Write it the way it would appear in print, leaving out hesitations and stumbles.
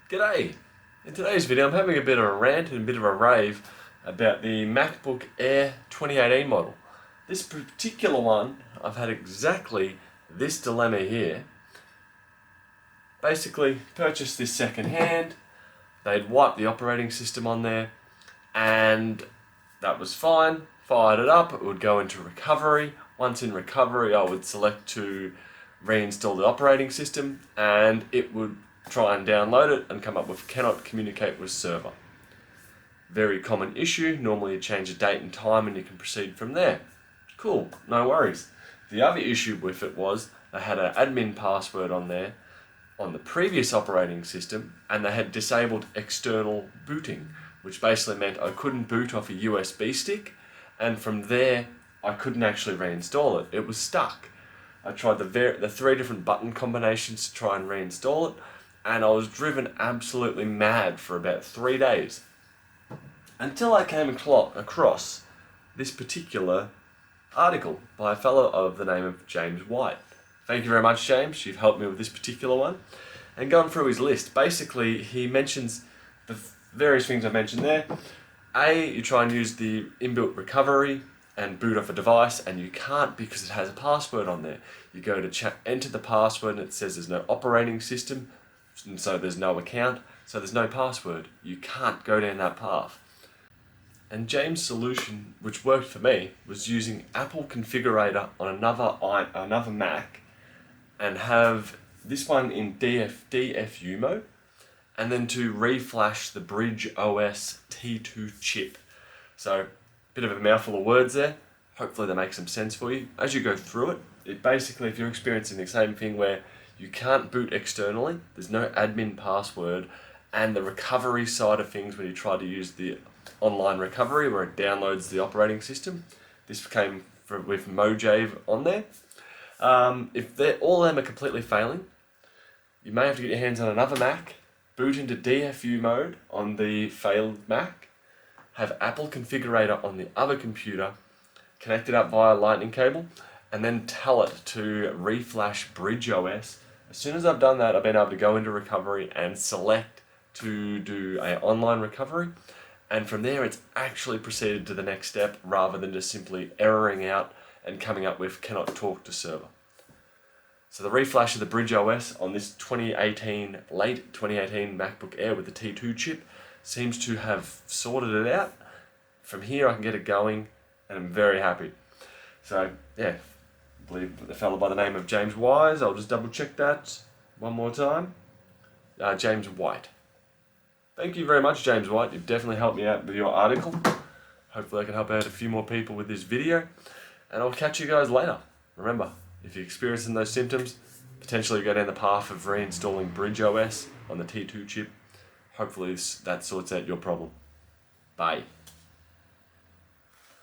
G'day! In today's video I'm having a bit of a rant and a bit of a rave about the MacBook Air 2018 model. This particular one, I've had exactly this dilemma here. Basically, purchased this second hand, they'd wiped the operating system on there, and that was fine. Fired it up, it would go into recovery. Once in recovery, I would select to reinstall the operating system, and it would try and download it and come up with cannot communicate with server. Very common issue. Normally you change the date and time and you can proceed from there. Cool, no worries. The other issue with it was they had an admin password on there on the previous operating system, and they had disabled external booting, which basically meant I couldn't boot off a USB stick, and from there I couldn't actually reinstall it. It was stuck. I tried the three different button combinations to try and reinstall it, and I was driven absolutely mad for about 3 days. Until I came across this particular article by a fellow of the name of James White. Thank you very much, James. You've helped me with this particular one. And going through his list, basically he mentions the various things I mentioned there. You try and use the inbuilt recovery and boot off a device, and you can't because it has a password on there. You go to enter the password and it says there's no operating system, and so there's no account, so there's no password. You can't go down that path. And James' solution, which worked for me, was using Apple Configurator on another Mac, and have this one in DFU mode, and then to reflash the bridgeOS T2 chip. So, bit of a mouthful of words there. Hopefully that makes some sense for you. As you go through it, it basically, if you're experiencing the same thing where you can't boot externally, there's no admin password, and the recovery side of things when you try to use the online recovery where it downloads the operating system, this came with Mojave on there. If all of them are completely failing, you may have to get your hands on another Mac, boot into DFU mode on the failed Mac, have Apple Configurator on the other computer, connect it up via lightning cable, and then tell it to reflash bridgeOS. As soon as I've done that, I've been able to go into recovery and select to do an online recovery, and from there it's actually proceeded to the next step rather than just simply erroring out and coming up with cannot talk to server. So the reflash of the bridgeOS on this late 2018 MacBook Air with the T2 chip seems to have sorted it out. From here I can get it going, and I'm very happy. So yeah, I believe the fellow by the name of James Wise, I'll just double check that one more time. James White. Thank you very much, James White. You've definitely helped me out with your article. Hopefully I can help out a few more people with this video, and I'll catch you guys later. Remember, if you're experiencing those symptoms, potentially go down the path of reinstalling bridgeOS on the T2 chip. Hopefully that sorts out your problem. Bye.